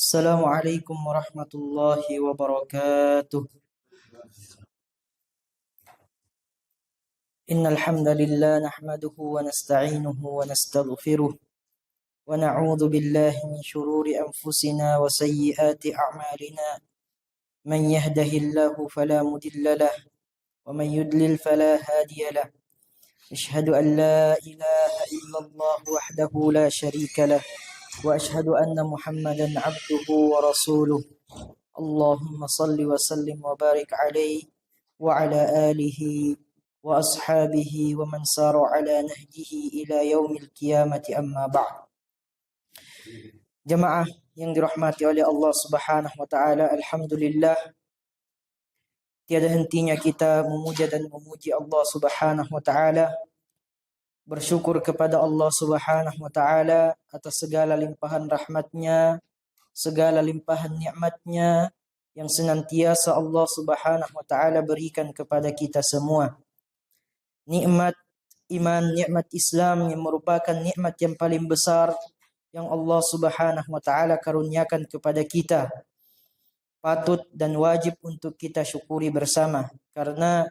Assalamualaikum warahmatullahi wabarakatuh. Innal hamdalillah nahmaduhu wa nasta'inuhu wa nastaghfiruh wa na'udzu billahi min shururi anfusina wa sayyiati a'malina. Man yahdihillahu fala mudilla lahu wa man yudlil fala hadiya lahu. Ashhadu an la ilaha illallah wahdahu la syarika lahu wa ashhadu anna Muhammadan 'abduhu wa rasuluh. Allahumma salli wa sallim wa barik alaihi wa ala alihi wa ashabihi wa man sara ala nahjihi ila yaumil qiyamati, amma ba'd. Jemaah yang dirahmati oleh Allah Subhanahu wa taala, alhamdulillah tiada hentinya kita memuja dan memuji Allah Subhanahu wa taala, bersyukur kepada Allah Subhanahu wa taala atas segala limpahan rahmatnya, segala limpahan nikmatnya yang senantiasa Allah Subhanahu wa taala berikan kepada kita semua. Nikmat iman, nikmat Islam yang merupakan nikmat yang paling besar yang Allah Subhanahu wa taala karuniakan kepada kita. Patut dan wajib untuk kita syukuri bersama, karena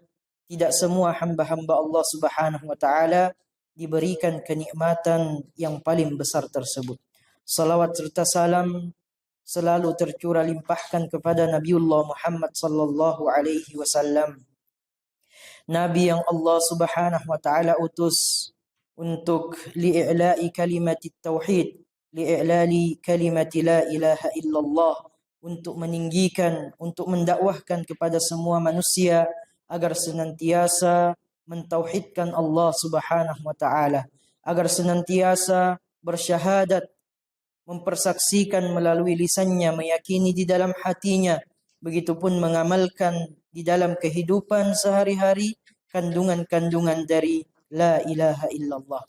tidak semua hamba-hamba Allah Subhanahu wa taala diberikan kenikmatan yang paling besar tersebut. Salawat serta salam selalu tercurah limpahkan kepada Nabiullah Muhammad sallallahu alaihi wasallam, Nabi yang Allah Subhanahu wa taala utus untuk li'i'la'i kalimati tauhid, li'i'lali kalimati la ilaha illallah, untuk meninggikan, untuk mendakwahkan kepada semua manusia agar senantiasa mentauhidkan Allah Subhanahu wa taala, agar senantiasa bersyahadat, mempersaksikan melalui lisannya, meyakini di dalam hatinya, begitupun mengamalkan di dalam kehidupan sehari-hari kandungan-kandungan dari la ilaha illallah.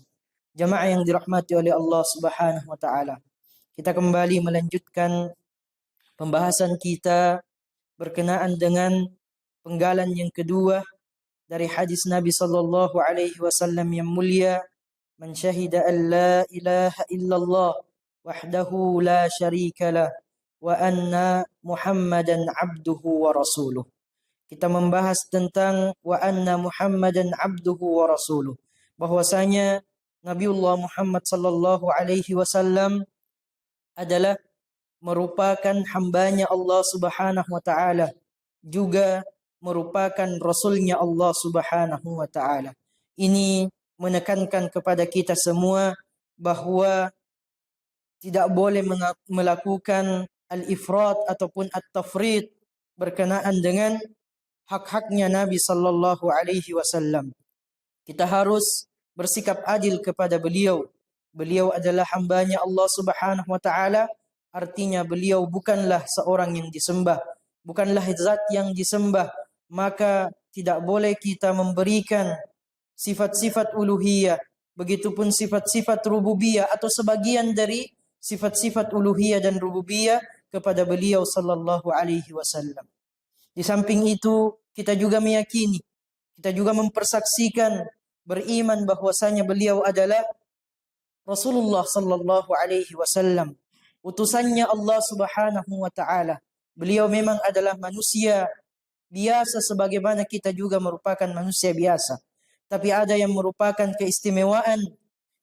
Jemaah yang dirahmati oleh Allah Subhanahu wa taala, kita kembali melanjutkan pembahasan kita berkenaan dengan penggalan yang kedua dari hadis Nabi sallallahu alaihi wasallam yang mulia, man syahida an la ilaha illallah wahdahu la syarika lah wa anna Muhammadan 'abduhu wa rasuluh. Kita membahas tentang wa anna Muhammadan 'abduhu wa rasuluh, bahwasanya Nabiullah Muhammad sallallahu alaihi wasallam adalah merupakan hambanya Allah Subhanahu wa taala, juga merupakan rasulnya Allah Subhanahu wa taala. Ini menekankan kepada kita semua bahwa tidak boleh melakukan al-ifrat ataupun at-tafrid berkenaan dengan hak-haknya Nabi sallallahu alaihi wasallam. Kita harus bersikap adil kepada beliau. Beliau adalah hambanya Allah Subhanahu wa taala, artinya beliau bukanlah seorang yang disembah, bukanlah zat yang disembah, maka tidak boleh kita memberikan sifat-sifat uluhiyah, begitupun sifat-sifat rububiyah atau sebagian dari sifat-sifat uluhiyah dan rububiyah kepada beliau sallallahu alaihi wasallam. Di samping itu, kita juga meyakini, kita juga mempersaksikan, beriman bahwasanya beliau adalah Rasulullah sallallahu alaihi wasallam, utusannya Allah Subhanahu wa taala. Beliau memang adalah manusia biasa sebagaimana kita juga merupakan manusia biasa. Tapi ada yang merupakan keistimewaan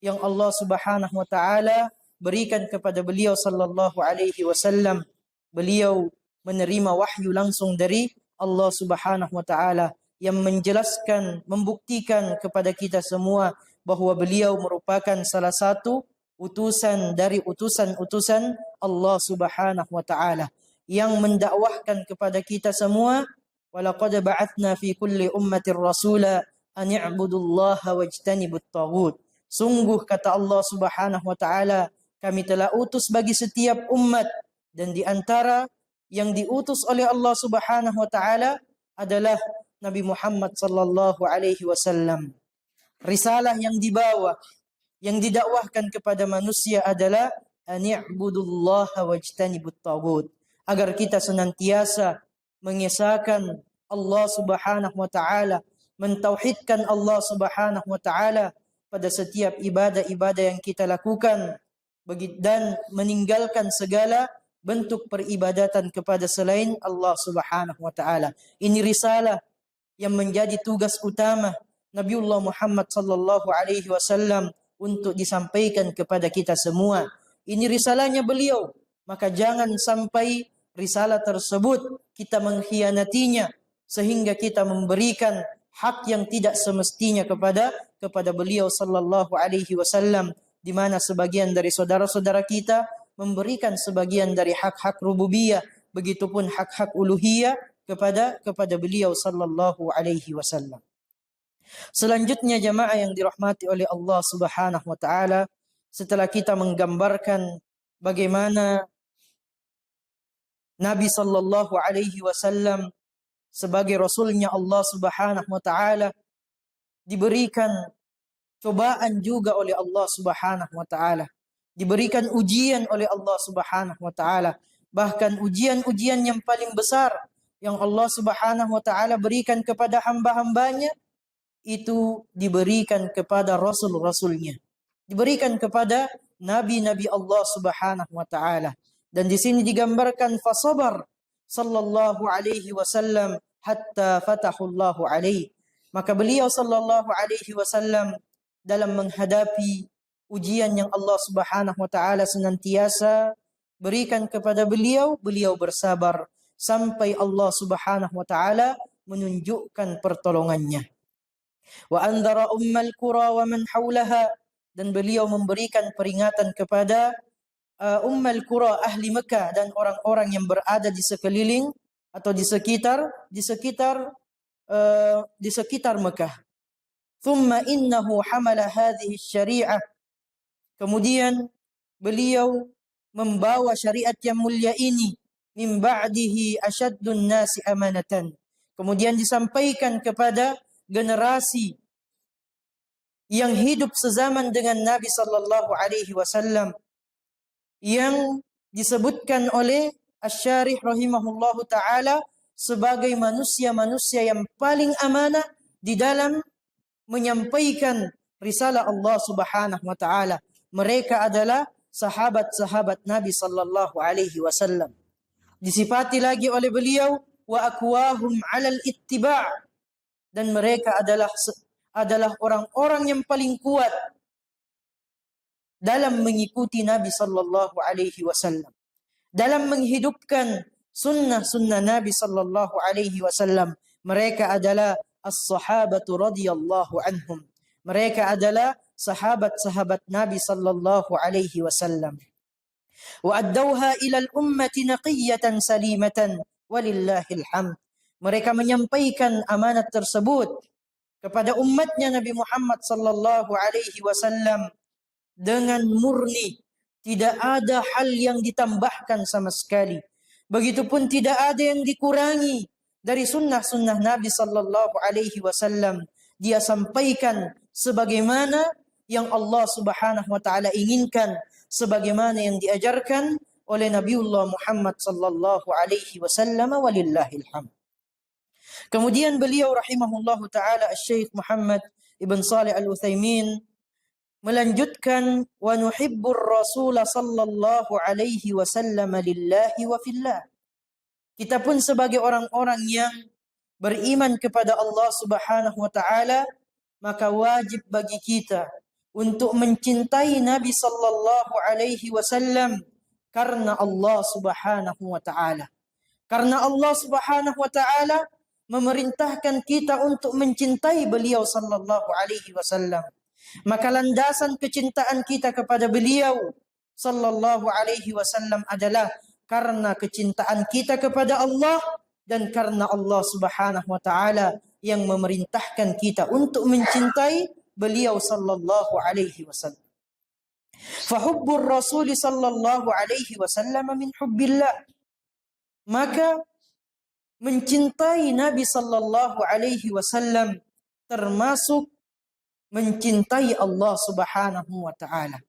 yang Allah Subhanahu wa taala berikan kepada beliau sallallahu alaihi wasallam. Beliau menerima wahyu langsung dari Allah Subhanahu wa taala yang menjelaskan, membuktikan kepada kita semua bahwa beliau merupakan salah satu utusan dari utusan-utusan Allah Subhanahu wa taala yang mendakwahkan kepada kita semua, walaqad ba'atsna fi kulli ummatin rasula an i'budullaha wajtanibut taghut. Sungguh kata Allah Subhanahu wa taala, kami telah utus bagi setiap umat, dan di antara yang diutus oleh Allah Subhanahu wa taala adalah Nabi Muhammad sallallahu alaihi wasallam. Risalah yang dibawa, yang didakwahkan kepada manusia adalah ani'budullaha wajtanibut taghut, agar kita senantiasa mengesahkan Allah Subhanahu wa taala, mentauhidkan Allah Subhanahu wa taala pada setiap ibadah-ibadah yang kita lakukan, dan meninggalkan segala bentuk peribadatan kepada selain Allah Subhanahu wa taala. Ini risalah yang menjadi tugas utama Nabiullah Muhammad sallallahu alaihi wasallam untuk disampaikan kepada kita semua. Ini risalahnya beliau, maka jangan sampai risalah tersebut kita mengkhianatinya sehingga kita memberikan hak yang tidak semestinya kepada beliau sallallahu alaihi wasallam, di mana sebagian dari saudara-saudara kita memberikan sebagian dari hak-hak rububiyah, begitupun hak-hak uluhiyah kepada beliau sallallahu alaihi wasallam. Selanjutnya jamaah yang dirahmati oleh Allah Subhanahu wa taala, setelah kita menggambarkan bagaimana Nabi sallallahu alaihi wasallam sebagai rasulnya Allah Subhanahu wa taala diberikan cobaan juga oleh Allah Subhanahu wa taala, diberikan ujian oleh Allah Subhanahu wa taala, bahkan ujian-ujian yang paling besar yang Allah Subhanahu wa taala berikan kepada hamba-hambanya itu diberikan kepada rasul-rasulnya, diberikan kepada nabi-nabi Allah Subhanahu wa taala. Dan di sini digambarkan fasabar sallallahu alaihi wasallam hatta fatahullahu alaihi. Maka beliau sallallahu alaihi wasallam dalam menghadapi ujian yang Allah Subhanahu wa taala senantiasa berikan kepada beliau, beliau bersabar sampai Allah Subhanahu wa taala menunjukkan pertolongannya. Wa andhara ummal qura wa man haulaha, dan beliau memberikan peringatan kepada ummal qura, ahli Mekah dan orang-orang yang berada di sekeliling atau di sekitar Mekah. Thumma innahu hamala hadhihi syari'ah, kemudian beliau membawa syariat yang mulia ini, min ba'dihi asyaddun nasi amanatan, kemudian disampaikan kepada generasi yang hidup sezaman dengan Nabi sallallahu alaihi wasallam, yang disebutkan oleh Asy-Syarih rahimahullahu taala sebagai manusia-manusia yang paling amanah di dalam menyampaikan risalah Allah Subhanahu wa taala. Mereka adalah sahabat-sahabat Nabi sallallahu alaihi wasallam. Disifati lagi oleh beliau wa aqwahum 'alal ittiba', dan mereka adalah orang-orang yang paling kuat dalam mengikuti Nabi sallallahu alaihi wasallam, dalam menghidupkan sunnah-sunnah Nabi sallallahu alaihi wasallam. Mereka adalah as-sahabatu radhiyallahu anhum. Mereka adalah sahabat-sahabat Nabi sallallahu alaihi wasallam. Wa addauha ila al-ummati naqiyatan salimatan walillahil hamd. Mereka menyampaikan amanat tersebut kepada umatnya Nabi Muhammad sallallahu alaihi wasallam dengan murni, tidak ada hal yang ditambahkan sama sekali. Begitupun tidak ada yang dikurangi dari sunnah-sunnah Nabi sallallahu alaihi wasallam. Dia sampaikan sebagaimana yang Allah Subhanahu wa taala inginkan, sebagaimana yang diajarkan oleh Nabiullah Muhammad sallallahu alaihi wasallam, walillahil hamd. Kemudian beliau rahimahullahu taala Asy-Syaikh Muhammad Ibn Shalih Al-Utsaimin melanjutkan, wa nuhibbur rasul sallallahu alaihi wasallam lillahi wa fillah. Kita pun sebagai orang-orang yang beriman kepada Allah Subhanahu wa taala, maka wajib bagi kita untuk mencintai Nabi sallallahu alaihi wasallam karena Allah Subhanahu wa taala. Karena Allah Subhanahu wa taala memerintahkan kita untuk mencintai beliau sallallahu alaihi wasallam. Maka landasan kecintaan kita kepada beliau sallallahu alaihi wasallam adalah karena kecintaan kita kepada Allah dan karena Allah Subhanahu wa taala yang memerintahkan kita untuk mencintai beliau sallallahu alaihi wasallam. Fahubbur Rasul sallallahu alaihi wasallam min hubbillah. Maka mencintai Nabi sallallahu alaihi wasallam termasuk mencintai Allah Subhanahu wa taala.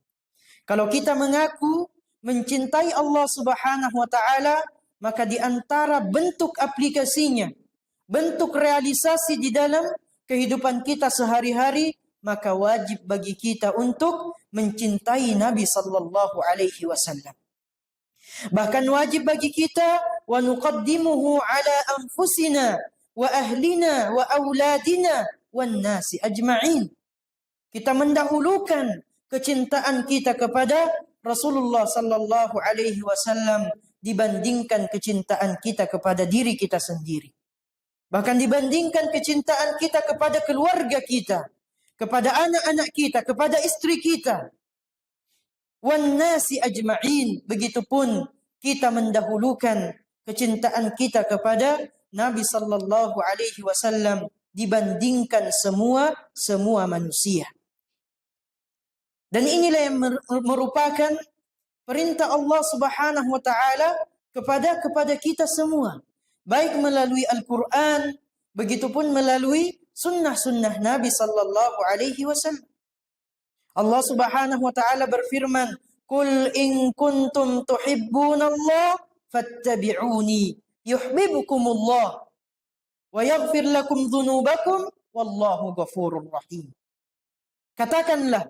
Kalau kita mengaku mencintai Allah Subhanahu wa taala, maka di antara bentuk aplikasinya, bentuk realisasi di dalam kehidupan kita sehari-hari, maka wajib bagi kita untuk mencintai Nabi sallallahu alaihi wasallam. Bahkan wajib bagi kita wa nuqaddimuhu ala anfusina wa ahlina wa auladina wan nasi ajma'in. Kita mendahulukan kecintaan kita kepada Rasulullah sallallahu alaihi wasallam dibandingkan kecintaan kita kepada diri kita sendiri. Bahkan dibandingkan kecintaan kita kepada keluarga kita, kepada anak-anak kita, kepada istri kita. Wan nasi ajma'in. Begitupun kita mendahulukan kecintaan kita kepada Nabi sallallahu alaihi wasallam dibandingkan semua manusia. Dan inilah yang merupakan perintah Allah Subhanahu wa taala kepada kita semua, baik melalui Al-Qur'an, begitupun melalui sunnah-sunnah Nabi sallallahu alaihi wasallam. Allah Subhanahu wa taala berfirman, "Qul in kuntum tuhibbunallah fattabi'uni yuhibbukumullah wa yaghfir lakum dzunubakum wallahu ghafurur rahim." Katakanlah,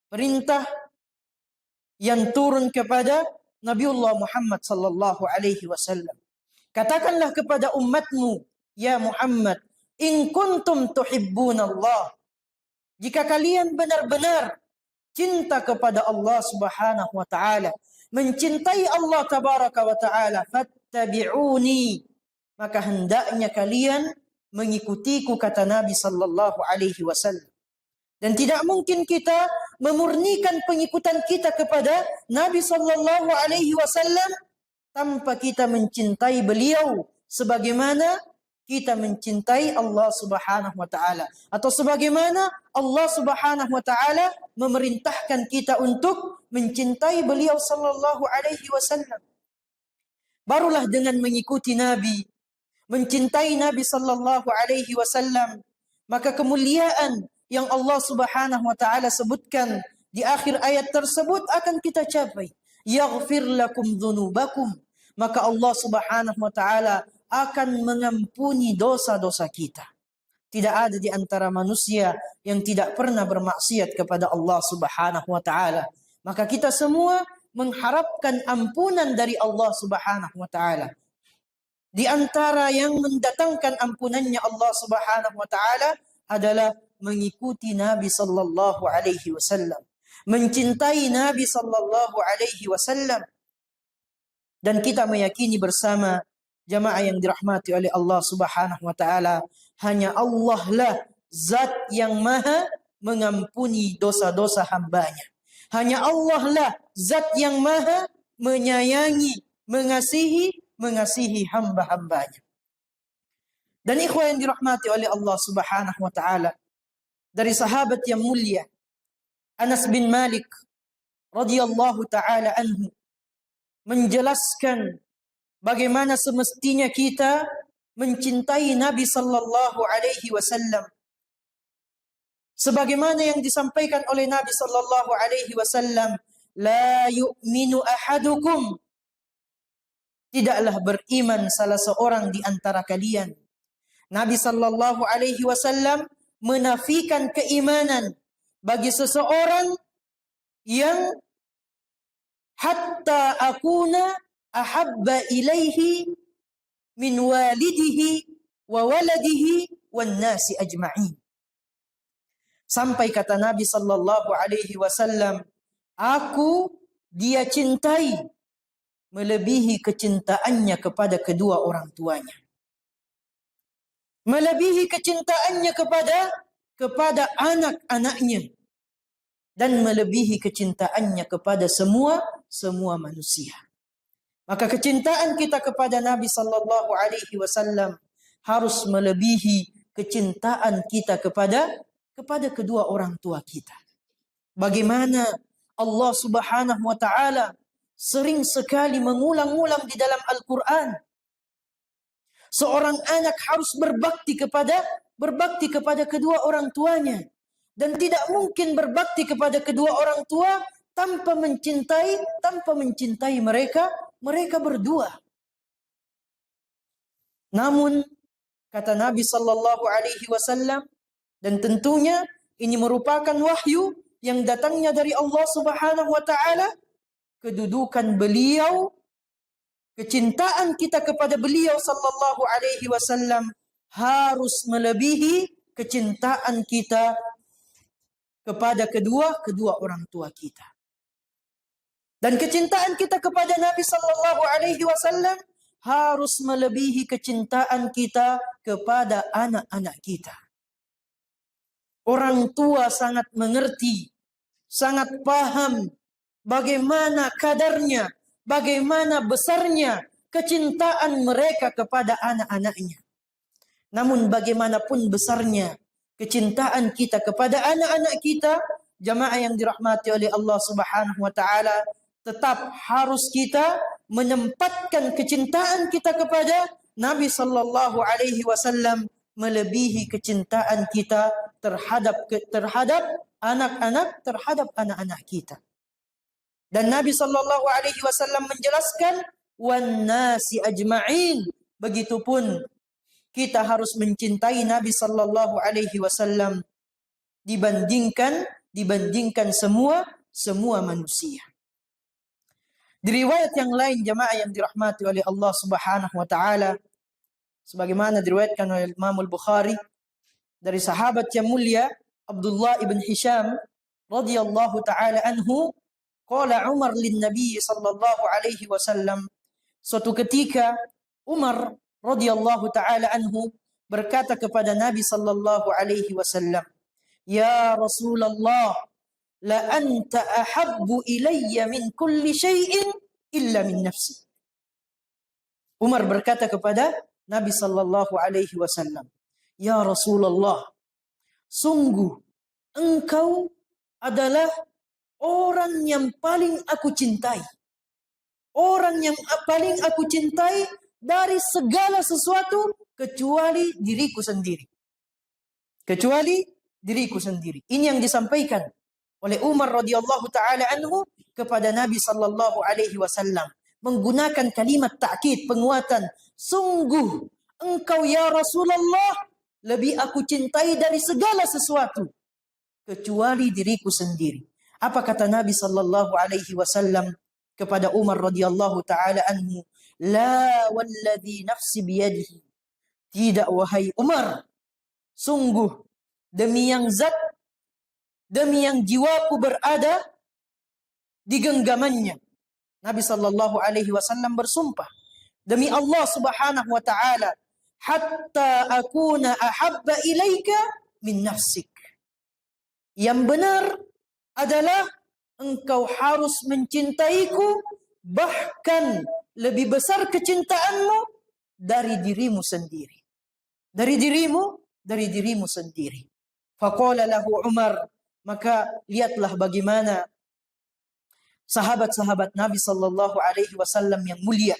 perintah yang turun kepada Nabiullah Muhammad sallallahu alaihi wasallam. Katakanlah kepada umatmu, ya Muhammad, in kuntum tuhibbunallah. Jika kalian benar-benar cinta kepada Allah Subhanahu wa taala, mencintai Allah tabaraka wa taala, fattabi'uni, maka hendaknya kalian mengikutiku, kata Nabi sallallahu alaihi wasallam. Dan tidak mungkin kita memurnikan pengikutan kita kepada Nabi sallallahu alaihi wasallam tanpa kita mencintai beliau sebagaimana kita mencintai Allah Subhanahu wa taala, atau sebagaimana Allah Subhanahu wa taala memerintahkan kita untuk mencintai beliau sallallahu alaihi wasallam. Barulah dengan mengikuti Nabi, mencintai Nabi sallallahu alaihi wasallam, maka kemuliaan yang Allah Subhanahu wa taala sebutkan di akhir ayat tersebut akan kita capai. Yaghfir lakum dzunubakum, maka Allah Subhanahu wa taala akan mengampuni dosa-dosa kita. Tidak ada di antara manusia yang tidak pernah bermaksiat kepada Allah Subhanahu wa taala. Maka kita semua mengharapkan ampunan dari Allah Subhanahu wa taala. Di antara yang mendatangkan ampunannya Allah Subhanahu wa taala adalah mengikuti Nabi sallallahu alaihi wasallam, mencintai Nabi sallallahu alaihi wasallam. Dan kita meyakini bersama jamaah yang dirahmati oleh Allah Subhanahu wa taala, hanya Allah lah zat yang maha mengampuni dosa-dosa hambanya. Hanya Allah lah zat yang maha menyayangi, mengasihi hamba-hambanya. Dan ikhwan yang dirahmati oleh Allah Subhanahu wa taala, dari sahabat yang mulia Anas bin Malik radhiyallahu taala anhu menjelaskan bagaimana semestinya kita mencintai Nabi sallallahu alaihi wasallam. Sebagaimana yang disampaikan oleh Nabi sallallahu alaihi wasallam, la yu'minu ahadukum, tidaklah beriman salah seorang di antara kalian. Nabi sallallahu alaihi wasallam menafikan keimanan bagi seseorang yang hatta akuna ahabba ilaihi min walidihi wa waladihi wan nasi ajma'in. Sampai kata Nabi sallallahu alaihi wasallam, dia cintai melebihi kecintaannya kepada kedua orang tuanya. Melebihi kecintaannya kepada anak-anaknya, dan melebihi kecintaannya kepada semua manusia. Maka kecintaan kita kepada Nabi sallallahu alaihi wasallam harus melebihi kecintaan kita kepada kedua orang tua kita. Bagaimana Allah Subhanahu wa taala sering sekali mengulang-ulang di dalam Al-Qur'an, seorang anak harus berbakti kepada kedua orang tuanya, dan tidak mungkin berbakti kepada kedua orang tua tanpa mencintai mereka berdua. Namun kata Nabi sallallahu alaihi wasallam, dan tentunya ini merupakan wahyu yang datangnya dari Allah Subhanahu wa taala, kedudukan beliau kecintaan kita kepada beliau sallallahu alaihi wasallam harus melebihi kecintaan kita kepada kedua orang tua kita. Dan kecintaan kita kepada Nabi sallallahu alaihi wasallam harus melebihi kecintaan kita kepada anak-anak kita. Orang tua sangat mengerti, sangat paham bagaimana kadarnya, bagaimana besarnya kecintaan mereka kepada anak-anaknya. Namun bagaimanapun besarnya kecintaan kita kepada anak-anak kita, jamaah yang dirahmati oleh Allah Subhanahu wa taala, tetap harus kita menempatkan kecintaan kita kepada Nabi sallallahu alaihi wasallam melebihi kecintaan kita terhadap anak-anak, terhadap anak-anak kita. Dan Nabi sallallahu alaihi wasallam menjelaskan wan nasi ajma'in. Begitupun kita harus mencintai Nabi sallallahu alaihi wasallam dibandingkan semua manusia. Di riwayat yang lain jamaah yang dirahmati oleh Allah Subhanahu wa taala, sebagaimana diriwayatkan oleh Imam Al-Bukhari dari sahabat yang mulia Abdullah ibn Hisham radhiyallahu taala anhu, qala Umar lin Nabi sallallahu alaihi wasallam, suatu ketika Umar radhiyallahu taala anhu berkata kepada Nabi sallallahu alaihi wasallam, "Ya Rasulullah, la anta ahabbu ilayya min kulli syai'in illa min nafsi." Umar berkata kepada Nabi sallallahu alaihi wasallam, "Ya Rasulullah, sungguh engkau adalah orang yang paling aku cintai. Orang yang paling aku cintai dari segala sesuatu kecuali diriku sendiri." Kecuali diriku sendiri. Ini yang disampaikan oleh Umar radhiyallahu taala anhu kepada Nabi sallallahu alaihi wasallam, menggunakan kalimat takkid, penguatan. Sungguh engkau ya Rasulullah lebih aku cintai dari segala sesuatu kecuali diriku sendiri. Apa kata Nabi sallallahu alaihi wasallam kepada Umar radhiyallahu taala anhu? La walladhi nafsi biyadihi. Tidak wahai Umar, sungguh demi yang jiwaku berada di genggamannya. Nabi sallallahu alaihi wasallam bersumpah, demi Allah Subhanahu wa taala, hatta akuna ahabba ilaika min nafsik. Yang benar adalah engkau harus mencintaiku bahkan lebih besar kecintaanmu dari dirimu sendiri. Dari dirimu sendiri. Faqala lahu Umar, maka lihatlah bagaimana sahabat-sahabat Nabi sallallahu alaihi wasallam yang mulia,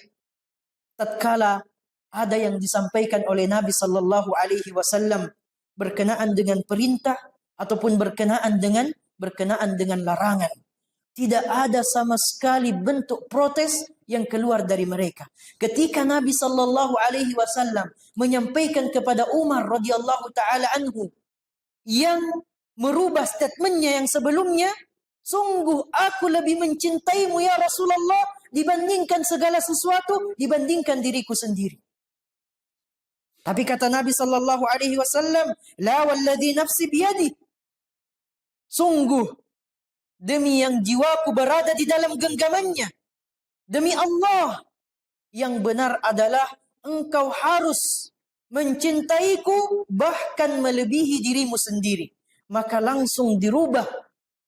tatkala ada yang disampaikan oleh Nabi sallallahu alaihi wasallam berkenaan dengan perintah ataupun berkenaan dengan larangan, tidak ada sama sekali bentuk protes yang keluar dari mereka. Ketika Nabi sallallahu alaihi wasallam menyampaikan kepada Umar radhiyallahu taala anhu yang merubah statementnya yang sebelumnya, sungguh aku lebih mencintaimu ya Rasulullah dibandingkan segala sesuatu, dibandingkan diriku sendiri. Tapi kata Nabi sallallahu alaihi wasallam, la walladhi nafsi biyadi. Sungguh demi yang jiwaku berada di dalam genggamannya, demi Allah, yang benar adalah engkau harus mencintaiku bahkan melebihi dirimu sendiri. Maka langsung dirubah.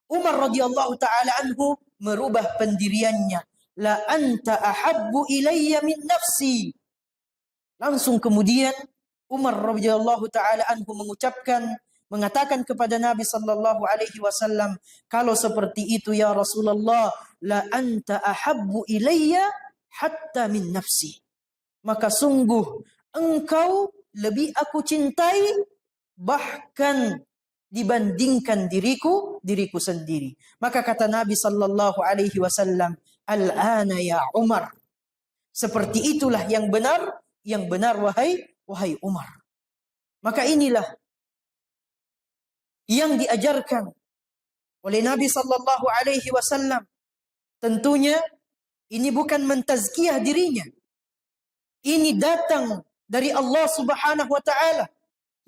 Umar radhiyallahu taala anhu merubah pendiriannya. La anta ahabbu ilayya min nafsi. Langsung kemudian Umar radhiyallahu taala anhu mengatakan kepada Nabi sallallahu alaihi wasallam, kalau seperti itu ya Rasulullah, la anta ahabbu ilayya hatta min nafsi. Maka sungguh engkau lebih aku cintai bahkan dibandingkan diriku sendiri. Maka kata Nabi sallallahu alaihi wasallam, al-ana ya Umar. Seperti itulah yang benar wahai Umar. Maka inilah yang diajarkan oleh Nabi sallallahu alaihi wasallam. Tentunya ini bukan mentazkiyah dirinya, Ini datang dari Allah Subhanahu wa taala,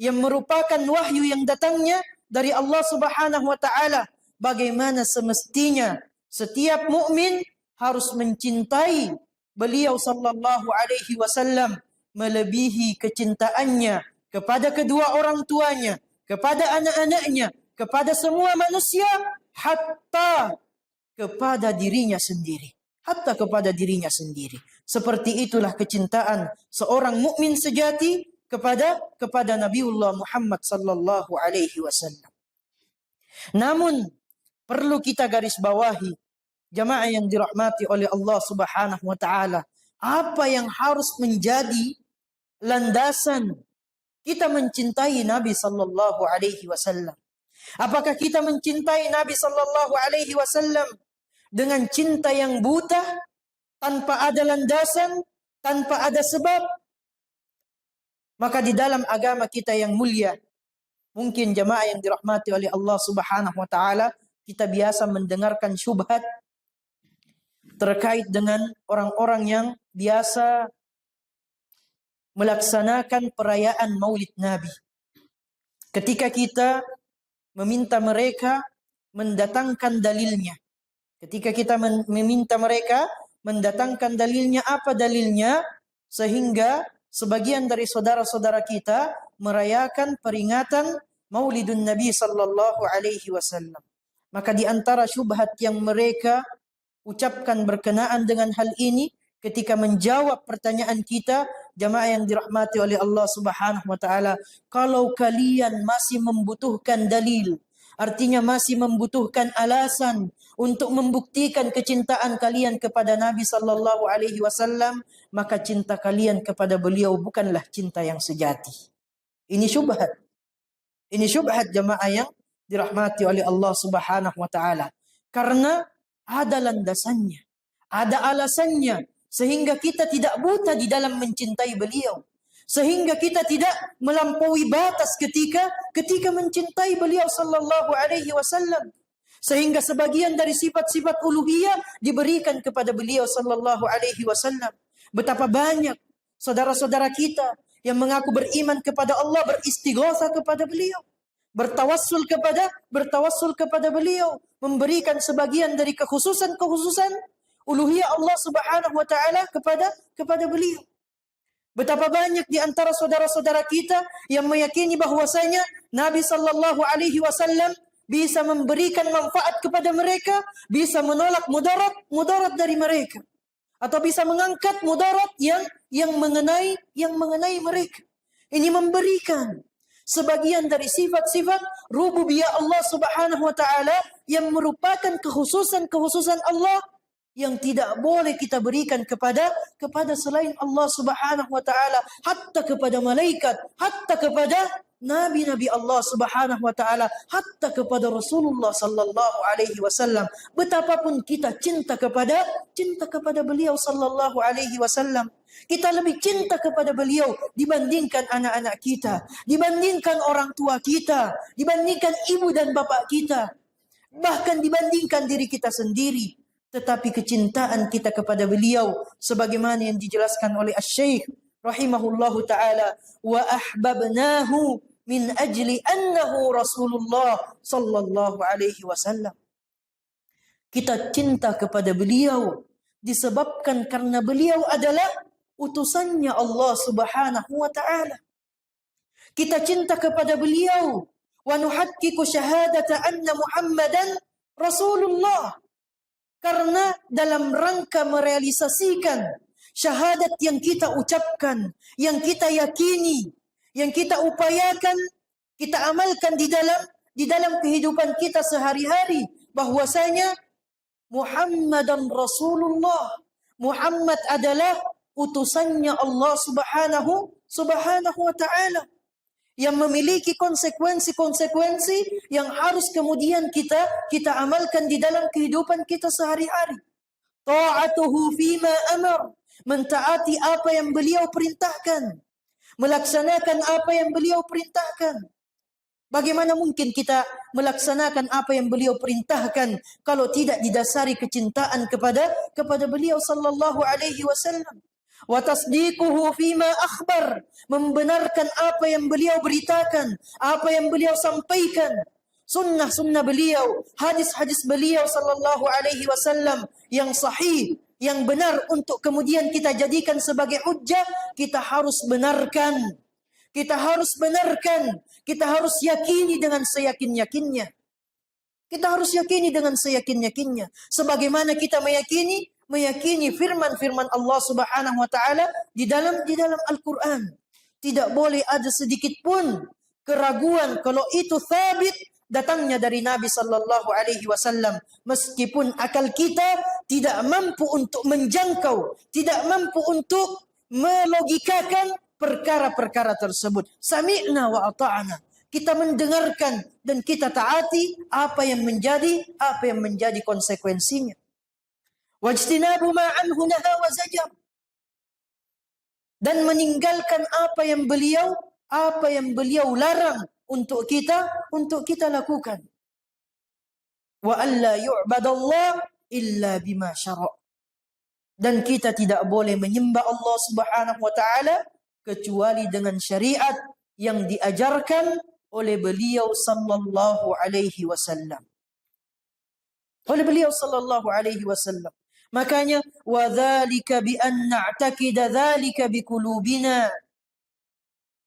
yang merupakan wahyu yang datangnya dari Allah Subhanahu wa taala. Bagaimana semestinya setiap mukmin harus mencintai beliau sallallahu alaihi wasallam melebihi kecintaannya kepada kedua orang tuanya, kepada anak-anaknya, kepada semua manusia, hatta kepada dirinya sendiri. Hatta kepada dirinya sendiri. Seperti itulah kecintaan seorang mukmin sejati kepada Nabiullah Muhammad sallallahu alaihi wasallam. Namun perlu kita garis bawahi, jamaah yang dirahmati oleh Allah Subhanahu wa taala, apa yang harus menjadi landasan kita mencintai Nabi sallallahu alaihi wasallam? Apakah kita mencintai Nabi sallallahu alaihi wasallam dengan cinta yang buta, tanpa ada landasan, tanpa ada sebab? Maka di dalam agama kita yang mulia, mungkin jamaah yang dirahmati oleh Allah Subhanahu wa taala, kita biasa mendengarkan syubhat terkait dengan orang-orang yang biasa melaksanakan perayaan Maulid Nabi. Ketika kita meminta mereka mendatangkan dalilnya, ketika kita meminta mereka mendatangkan dalilnya, apa dalilnya? Sehingga sebagian dari saudara-saudara kita merayakan peringatan Maulidun Nabi sallallahu alaihi wasallam. Maka di antara syubhat yang mereka ucapkan berkenaan dengan hal ini, ketika menjawab pertanyaan kita, jamaah yang dirahmati oleh Allah Subhanahu wa taala, kalau kalian masih membutuhkan dalil, artinya masih membutuhkan alasan untuk membuktikan kecintaan kalian kepada Nabi sallallahu alaihi wasallam, maka cinta kalian kepada beliau bukanlah cinta yang sejati. Ini syubhat. Ini syubhat jamaah yang dirahmati oleh Allah Subhanahu wa taala. Karena ada landasannya, ada alasannya, sehingga kita tidak buta di dalam mencintai beliau, sehingga kita tidak melampaui batas ketika mencintai beliau sallallahu alaihi wasallam, sehingga sebagian dari sifat-sifat uluhiyah diberikan kepada beliau sallallahu alaihi wasallam. Betapa banyak saudara-saudara kita yang mengaku beriman kepada Allah beristighatsah kepada beliau, bertawassul kepada beliau, memberikan sebagian dari kekhususan uluhiyah Allah Subhanahu wa taala kepada beliau. Betapa banyak di antara saudara-saudara kita yang meyakini bahwasanya Nabi sallallahu alaihi wasallam bisa memberikan manfaat kepada mereka, bisa menolak mudarat dari mereka, atau bisa mengangkat mudarat yang mengenai mereka. Ini memberikan sebagian dari sifat-sifat rububiyah Allah Subhanahu wa taala yang merupakan kekhususan Allah yang tidak boleh kita berikan kepada selain Allah Subhanahu wa taala, hatta kepada malaikat, hatta kepada nabi-nabi Allah Subhanahu wa taala, hatta kepada Rasulullah sallallahu alaihi wasallam. Betapapun kita cinta kepada beliau sallallahu alaihi wasallam, kita lebih cinta kepada beliau dibandingkan anak-anak kita, dibandingkan orang tua kita, dibandingkan ibu dan bapak kita, bahkan dibandingkan diri kita sendiri. Tetapi kecintaan kita kepada beliau sebagaimana yang dijelaskan oleh Asy-Syaikh rahimahullahu taala, wa ahbabnahu min ajli annahu Rasulullah sallallahu alaihi wasallam. Kita cinta kepada beliau disebabkan karena beliau adalah utusannya Allah Subhanahu wa taala. Kita cinta kepada beliau wa nuhaqqiqu syahadata anna Muhammadan Rasulullah, karena dalam rangka merealisasikan syahadat yang kita ucapkan, yang kita yakini, yang kita upayakan, kita amalkan di dalam kehidupan kita sehari-hari, bahwasanya Muhammadan Rasulullah, Muhammad adalah utusannya Allah Subhanahu wa taala, yang memiliki konsekuensi-konsekuensi yang harus kemudian kita amalkan di dalam kehidupan kita sehari-hari. Ta'atuhu fima amar, mentaati apa yang beliau perintahkan, melaksanakan apa yang beliau perintahkan. Bagaimana mungkin kita melaksanakan apa yang beliau perintahkan kalau tidak didasari kecintaan kepada beliau sallallahu alaihi wasallam? wa tasdiquhu fima akhbar, membenarkan apa yang beliau beritakan, apa yang beliau sampaikan, sunnah-sunnah beliau, hadis-hadis beliau sallallahu alaihi wasallam yang sahih, yang benar untuk kemudian kita jadikan sebagai hujjah, kita harus benarkan. Kita harus benarkan, kita harus yakini dengan seyakin-yakinnya. Kita harus yakini dengan seyakin-yakinnya. Sebagaimana kita meyakini firman-firman Allah Subhanahu wa taala di dalam Al-Qur'an. Tidak boleh ada sedikit pun keraguan kalau itu sabit datangnya dari Nabi sallallahu alaihi wasallam, meskipun akal kita tidak mampu untuk menjangkau, tidak mampu untuk melogikakan perkara-perkara tersebut. Sami'na wa ata'na. Kita mendengarkan dan kita taati apa yang menjadi konsekuensinya. Wajtinabu ma anhu naha wa zajar. Dan meninggalkan apa yang beliau larang untuk kita lakukan. Wa alla yu'badallah illa bima syara'. Dan kita tidak boleh menyembah Allah Subhanahu wa taala kecuali dengan syariat yang diajarkan oleh beliau sallallahu alaihi wasallam. Oleh beliau sallallahu alaihi wasallam. Makanya wa dzalika bi an na'taqida dzalika bi qulubina.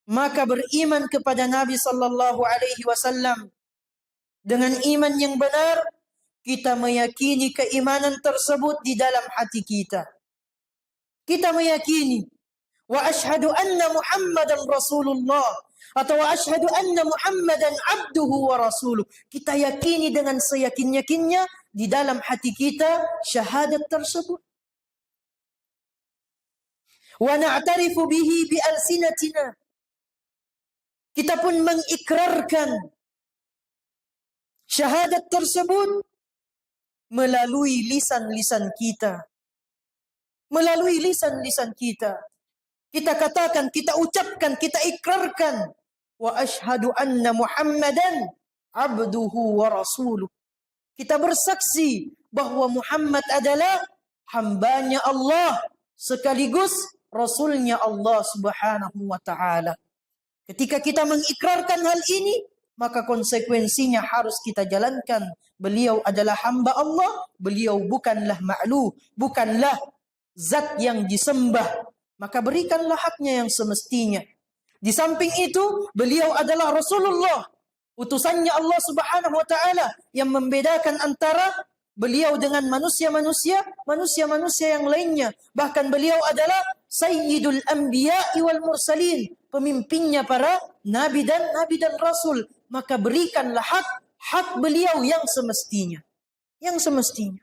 Maka beriman kepada Nabi sallallahu alaihi wasallam dengan iman yang benar, kita meyakini keimanan tersebut di dalam hati kita. Kita meyakini wa asyhadu anna Muhammadan Rasulullah atau wa asyhadu anna Muhammadan abduhu wa rasuluh. Kita yakini dengan seyakin-yakinnya di dalam hati kita syahadat tersebut. Wa na'tarifu bihi bi alsinatina. Kita pun mengikrarkan syahadat tersebut melalui lisan-lisan kita. Melalui lisan-lisan kita. Kita katakan, kita ucapkan, kita ikrarkan. Wa ashhadu anna Muhammadan abduhu wa rasuluh. Kita bersaksi bahwa Muhammad adalah hambanya Allah sekaligus Rasulnya Allah Subhanahu wa ta'ala. Ketika kita mengikrarkan hal ini, maka konsekuensinya harus kita jalankan. Beliau adalah hamba Allah, beliau bukanlah ma'luh, bukanlah zat yang disembah. Maka berikanlah haknya yang semestinya. Di samping itu, beliau adalah Rasulullah, utusannya Allah Subhanahu wa ta'ala, yang membedakan antara beliau dengan manusia-manusia yang lainnya. Bahkan beliau adalah Sayyidul Anbiya'i wal Mursalin, pemimpinnya para nabi dan rasul. Maka berikanlah hak beliau yang semestinya. Yang semestinya.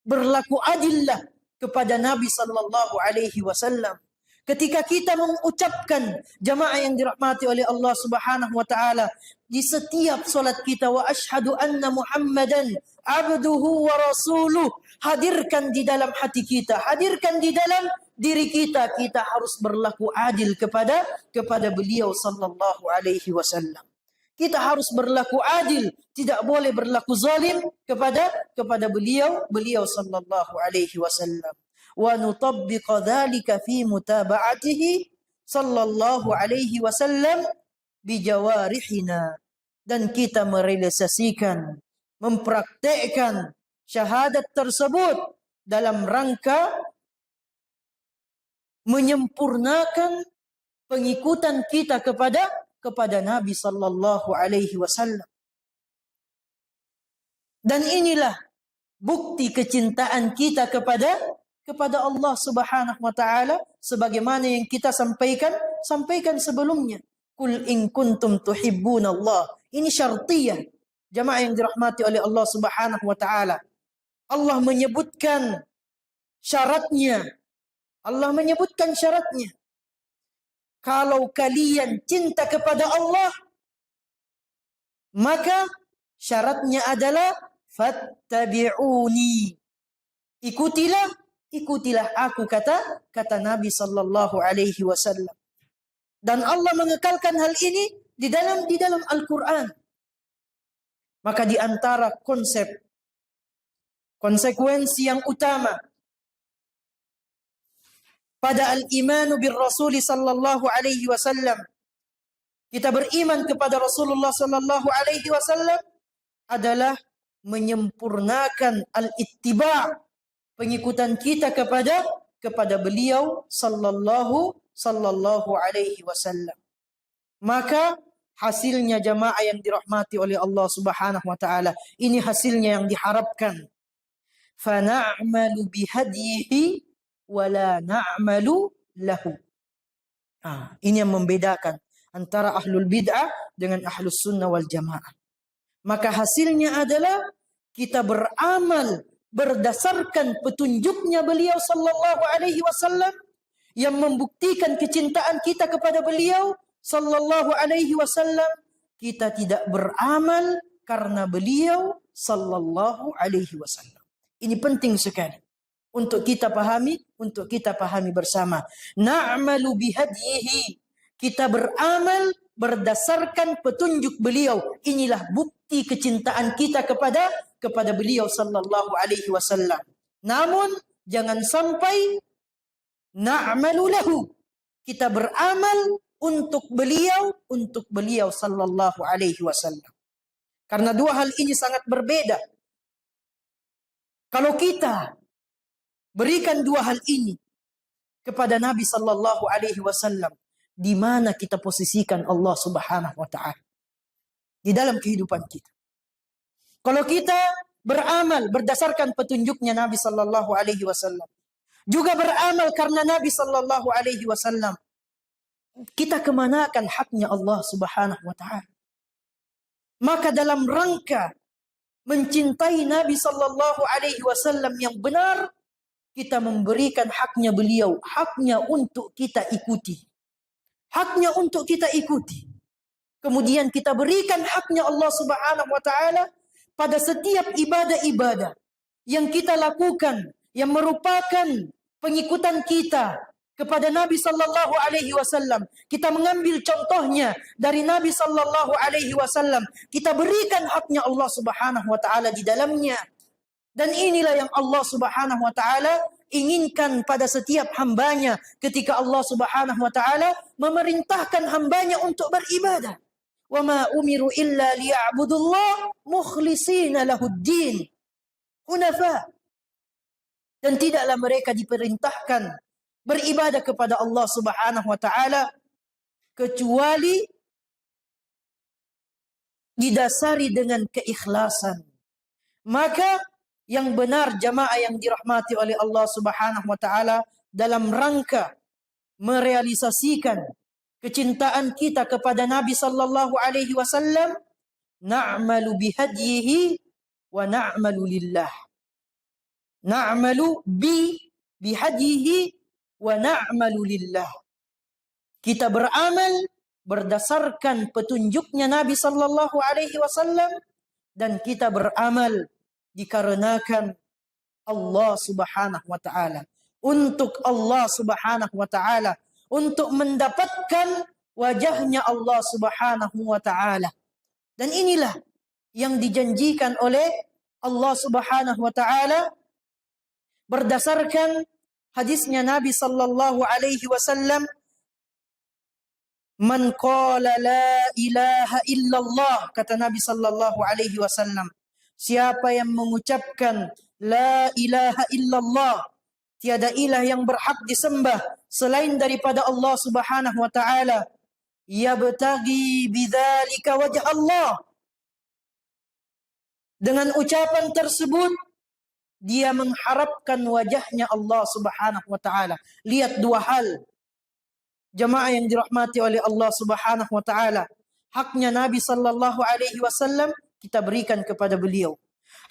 Berlaku adillah kepada Nabi sallallahu alaihi wasallam. Ketika kita mengucapkan, jamaah yang dirahmati oleh Allah Subhanahu wa taala, di setiap solat kita, wa asyhadu anna Muhammadan abduhu wa rasuluh, hadirkan di dalam hati kita, hadirkan di dalam diri kita. Kita harus berlaku adil kepada beliau sallallahu alaihi wasallam. Kita harus berlaku adil, tidak boleh berlaku zalim kepada beliau sallallahu alaihi wasallam. Wa nutabbiqa dzalika fi mutaba'atihi sallallahu alaihi wasallam bi jawarihina. Dan kita merealisasikan, mempraktekkan syahadat tersebut dalam rangka menyempurnakan pengikutan kita kepada Nabi sallallahu alaihi wasallam. Dan inilah bukti kecintaan kita kepada Allah Subhanahu wa taala, sebagaimana yang kita sampaikan sebelumnya. Qul in kuntum tuhibbunallah. Ini syartiyah, jamaah yang dirahmati oleh Allah Subhanahu wa taala. Allah menyebutkan syaratnya. Kalau kalian cinta kepada Allah, maka syaratnya adalah fattabi'uni. Ikutilah aku, kata Nabi sallallahu alaihi wasallam. Dan Allah mengekalkan hal ini di dalam Al-Qur'an. Maka di antara konsekuensi yang utama pada al-imanu bir Rasul sallallahu alaihi wasallam. Kita beriman kepada Rasulullah sallallahu alaihi wasallam adalah menyempurnakan al-ittiba', pengikutan kita kepada beliau sallallahu alaihi wasallam. Maka hasilnya jamaah yang dirahmati oleh Allah Subhanahu wa taala, ini hasilnya yang diharapkan. Fa na'malu bihadyihi wa la na'malu lahu. Ini yang membedakan antara ahlul bid'ah dengan ahlus sunnah wal jamaah. Maka hasilnya adalah kita beramal berdasarkan petunjuknya beliau sallallahu alaihi wasallam yang membuktikan kecintaan kita kepada beliau sallallahu alaihi wasallam. Kita tidak beramal karena beliau sallallahu alaihi wasallam. Ini penting sekali untuk kita pahami bersama. Na'malu bihadyihi. Kita beramal berdasarkan petunjuk beliau. Inilah bukti kecintaan kita kepada beliau sallallahu alaihi wasallam. Namun jangan sampai na'malu lahu. Kita beramal untuk beliau sallallahu alaihi wasallam. Karena dua hal ini sangat berbeda. Kalau kita berikan dua hal ini kepada Nabi sallallahu alaihi wasallam, di mana kita posisikan Allah Subhanahu wa taala di dalam kehidupan kita? Kalau kita beramal berdasarkan petunjuknya Nabi sallallahu alaihi wasallam, juga beramal karena Nabi sallallahu alaihi wasallam, kita kemanakan haknya Allah Subhanahu wa taala? Maka dalam rangka mencintai Nabi sallallahu alaihi wasallam yang benar, kita memberikan haknya beliau, haknya untuk kita ikuti. Haknya untuk kita ikuti. Kemudian kita berikan haknya Allah Subhanahu wa taala pada setiap ibadah-ibadah yang kita lakukan, yang merupakan pengikutan kita kepada Nabi sallallahu alaihi wasallam. Kita mengambil contohnya dari Nabi sallallahu alaihi wasallam. Kita berikan haknya Allah Subhanahu wa taala di dalamnya. Dan inilah yang Allah Subhanahu wa taala inginkan pada setiap hambanya ketika Allah Subhanahu wa taala memerintahkan hambanya untuk beribadah. Wa ma umiru illa liya'budullah mukhlishina lahuddin hunafa. Dan tidaklah mereka diperintahkan beribadah kepada Allah Subhanahu wa taala kecuali didasari dengan keikhlasan. Maka yang benar jamaah yang dirahmati oleh Allah Subhanahu wa taala dalam rangka merealisasikan kecintaan kita kepada Nabi sallallahu alaihi wasallam, na'malu bihadyihi wa na'malu lillah. Na'malu bihadyihi wa na'malu lillah. Kita beramal berdasarkan petunjuknya Nabi sallallahu alaihi wasallam dan kita beramal dikarenakan Allah Subhanahu wa taala, untuk Allah Subhanahu wa taala, untuk mendapatkan wajahnya Allah Subhanahu wa taala. Dan inilah yang dijanjikan oleh Allah Subhanahu wa taala berdasarkan hadisnya Nabi sallallahu alaihi wasallam, man qala la ilaha illallah, kata Nabi sallallahu alaihi wasallam, siapa yang mengucapkan la ilaha illallah, tiada ilah yang berhak disembah selain daripada Allah Subhanahu wa taala, yabtaghi bidzalika wajh Allah, dengan ucapan tersebut dia mengharapkan wajahnya Allah Subhanahu wa taala. Lihat dua hal jamaah yang dirahmati oleh Allah Subhanahu wa taala. Haknya Nabi sallallahu alaihi wasallam kita berikan kepada beliau.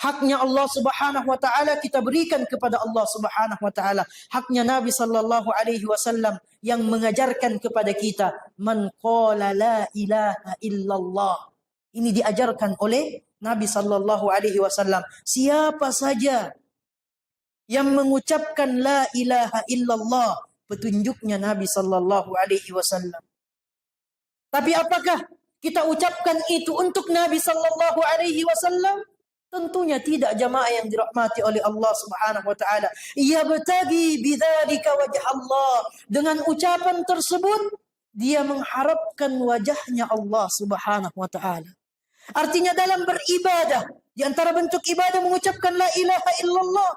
Haknya Allah Subhanahu wa taala kita berikan kepada Allah Subhanahu wa taala. Haknya Nabi sallallahu alaihi wasallam yang mengajarkan kepada kita, man qala la ilaha illallah. Ini diajarkan oleh Nabi sallallahu alaihi wasallam. Siapa saja yang mengucapkan la ilaha illallah, petunjuknya Nabi sallallahu alaihi wasallam. Tapi apakah kita ucapkan itu untuk Nabi sallallahu alaihi wasallam? Tentunya tidak, jamaah yang dirahmati oleh Allah Subhanahu wa taala. Yabtagi bidzalika wajh Allah. Dengan ucapan tersebut dia mengharapkan wajahnya Allah Subhanahu wa taala. Artinya dalam beribadah, di antara bentuk ibadah mengucapkan la ilaha illallah,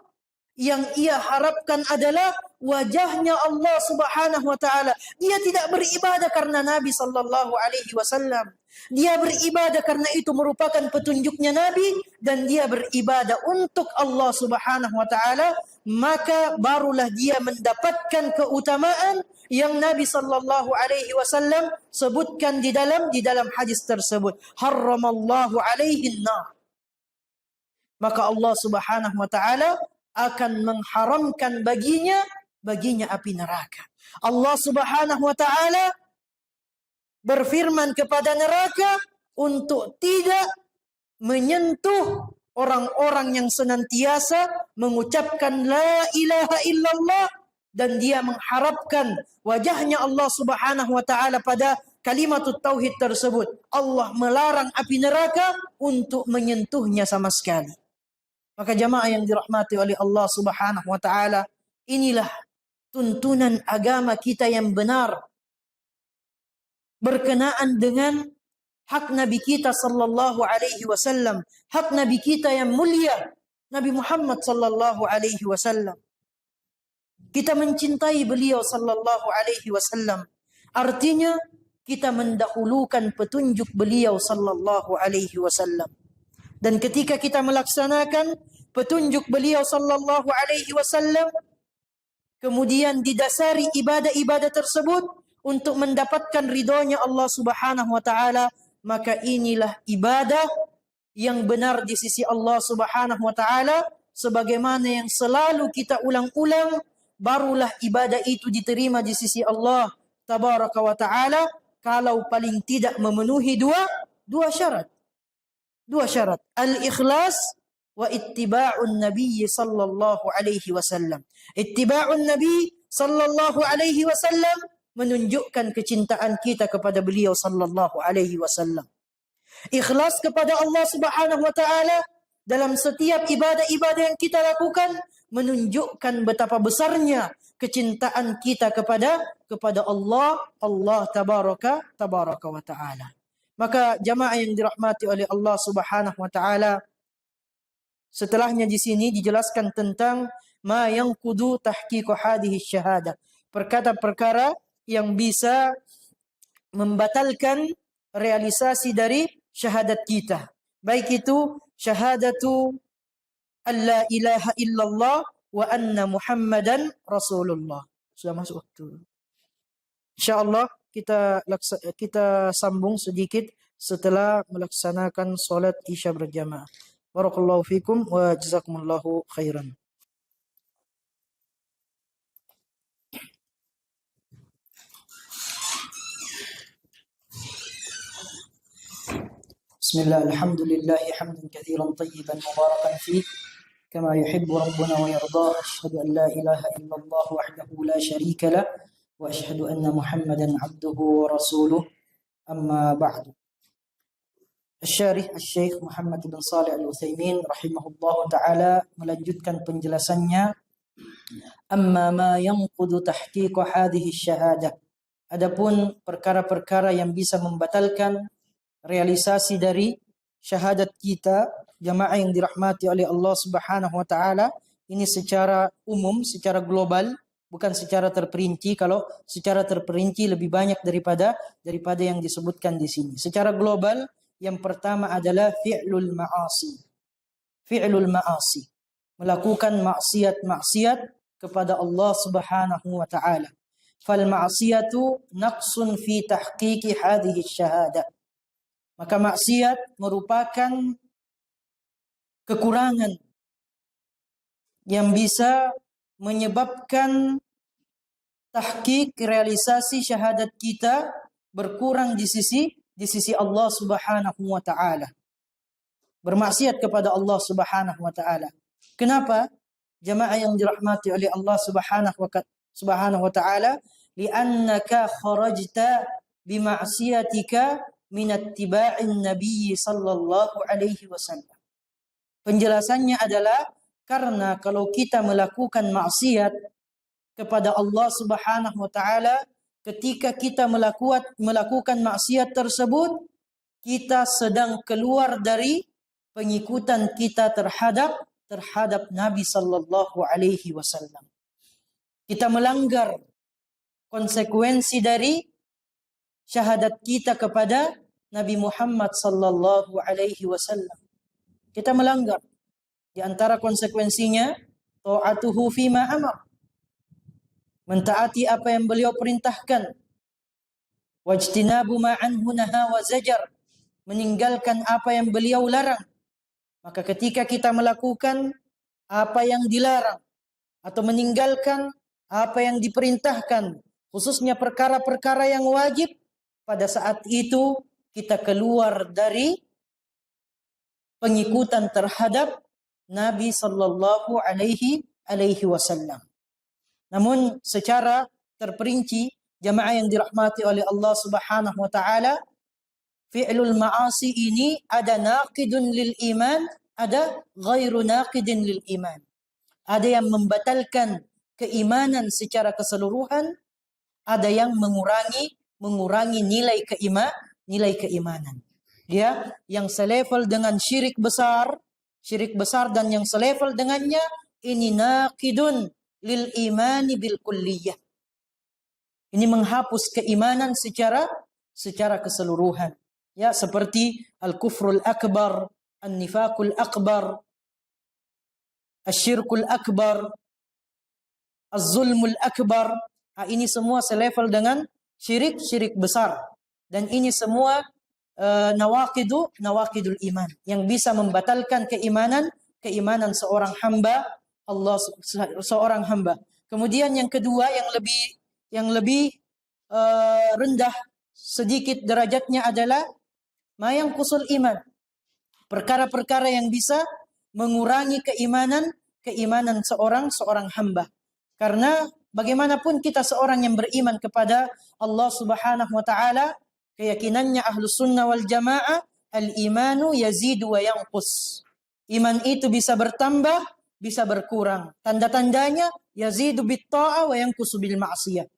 yang ia harapkan adalah wajahnya Allah Subhanahu wa taala. Dia tidak beribadah karena Nabi sallallahu alaihi wasallam. Dia beribadah karena itu merupakan petunjuknya Nabi, dan dia beribadah untuk Allah Subhanahu wa taala, maka barulah dia mendapatkan keutamaan yang Nabi sallallahu alaihi wasallam sebutkan di dalam hadis tersebut. Harramallahu alaihi nar. Maka Allah Subhanahu wa taala akan mengharamkan baginya api neraka. Allah Subhanahu wa taala berfirman kepada neraka untuk tidak menyentuh orang-orang yang senantiasa mengucapkan la ilaha illallah, dan dia mengharapkan wajahnya Allah Subhanahu wa taala pada kalimat tauhid tersebut. Allah melarang api neraka untuk menyentuhnya sama sekali. Maka jamaah yang dirahmati oleh Allah Subhanahu wa taala, inilah tuntunan agama kita yang benar berkenaan dengan hak Nabi kita sallallahu alaihi wasallam, hak Nabi kita yang mulia, Nabi Muhammad sallallahu alaihi wasallam. Kita mencintai beliau sallallahu alaihi wasallam. Artinya kita mendahulukan petunjuk beliau sallallahu alaihi wasallam. Dan ketika kita melaksanakan petunjuk beliau sallallahu alaihi wasallam, kemudian didasari ibadah-ibadah tersebut untuk mendapatkan ridhonya Allah Subhanahu wa taala, maka inilah ibadah yang benar di sisi Allah Subhanahu wa taala, sebagaimana yang selalu kita ulang-ulang, barulah ibadah itu diterima di sisi Allah tabaraka wa taala kalau paling tidak memenuhi dua syarat. Dua syarat, al-ikhlas wa ittiba'un nabiy sallallahu alaihi wasallam. Ittiba'un nabi sallallahu alaihi wasallam menunjukkan kecintaan kita kepada beliau sallallahu alaihi wasallam. Ikhlas kepada Allah Subhanahu wa taala dalam setiap ibadah-ibadah yang kita lakukan menunjukkan betapa besarnya kecintaan kita kepada Allah tabaraka wa taala. Maka jamaah yang dirahmati oleh Allah Subhanahu wa taala, setelahnya di sini dijelaskan tentang ma yanqudu tahqiq hadhihi syahadah, perkara-perkara yang bisa membatalkan realisasi dari syahadat kita. Baik itu syahadatu alla ilaha illallah wa anna Muhammadan Rasulullah. Sudah masuk waktu. Insyaallah kita sambung sedikit setelah melaksanakan solat Isya berjamaah. Barakallahu fikum wa jazakumullahu khairan. Bismillah, alhamdulillah, hamdan katsiran tayyiban mubarakan fihi kama yuhibbu rabbuna wa yarda. Asyhadu an la ilaha illallah wahdahu la syarika lah wa asyhadu anna Muhammadan abduhu wa rasuluh. Amma ba'du. Asy-Syarih Asy-Syaikh Muhammad bin Shalih Al-Utsaimin rahimahullahu taala melanjutkan penjelasannya. Amma ma yanqudu tahqiq hadhihi syahadah. Adapun perkara-perkara yang bisa membatalkan realisasi dari syahadat kita, jamaah yang dirahmati oleh Allah Subhanahu wa taala, ini secara umum, secara global, bukan secara terperinci. Kalau secara terperinci lebih banyak daripada yang disebutkan di sini. Secara global, yang pertama adalah fi'lul ma'asi. Fi'lul ma'asi. Melakukan maksiat-maksiat kepada Allah Subhanahu wa taala. Fal ma'siyatu naqsun fi tahqiqi hadhihi syahadah. Maka maksiat merupakan kekurangan yang bisa menyebabkan tahqiq realisasi syahadat kita berkurang di sisi Allah Subhanahu wa taala. Bermaksiat kepada Allah Subhanahu wa taala. Kenapa? Jamaah yang dirahmati oleh Allah Subhanahu wa taala, li'annaka kharajta bima'siyatika min ittiba'in nabiy sallallahu alaihi wasallam. Penjelasannya adalah karena kalau kita melakukan maksiat kepada Allah Subhanahu wa taala, ketika kita melakukan maksiat tersebut, kita sedang keluar dari pengikutan kita terhadap Nabi sallallahu alaihi wasallam. Kita melanggar konsekuensi dari syahadat kita kepada Nabi Muhammad sallallahu alaihi wasallam. Kita melanggar. Di antara konsekuensinya ta'atuhu fima amar. Mentaati apa yang beliau perintahkan. Wajtinabu ma anhu naha wa zajar. Meninggalkan apa yang beliau larang. Maka ketika kita melakukan apa yang dilarang atau meninggalkan apa yang diperintahkan, khususnya perkara-perkara yang wajib, pada saat itu kita keluar dari pengikutan terhadap Nabi sallallahu alaihi wasallam. Namun secara terperinci, jamaah yang dirahmati oleh Allah Subhanahu wa taala, fi'lul ma'asi ini ada naqidun lil iman, ada ghairu naqidin lil iman. Ada yang membatalkan keimanan secara keseluruhan, ada yang mengurangi nilai keimanan. Dia yang selevel dengan syirik besar dan yang selevel dengannya ini naqidun lil imani bil kulliyah. Ini menghapus keimanan secara keseluruhan. Ya, seperti al-kufrul akbar, an-nifaqul akbar, asyirkul akbar, az-zulmul akbar. Ini semua selevel dengan syirik besar. Dan ini semua nawaqidul iman yang bisa membatalkan keimanan seorang hamba seorang hamba. Kemudian yang kedua yang lebih rendah sedikit derajatnya adalah mayang kusul iman. Perkara-perkara yang bisa mengurangi keimanan seorang hamba. Karena bagaimanapun kita seorang yang beriman kepada Allah Subhanahu wa taala, keyakinannya Ahlus Sunnah wal Jamaah, al-imanu yazidu wa yanqus. Iman itu bisa bertambah, bisa berkurang. Tanda-tandanya yazidu bit ta'ah wa yanqusu bil ma'siyah.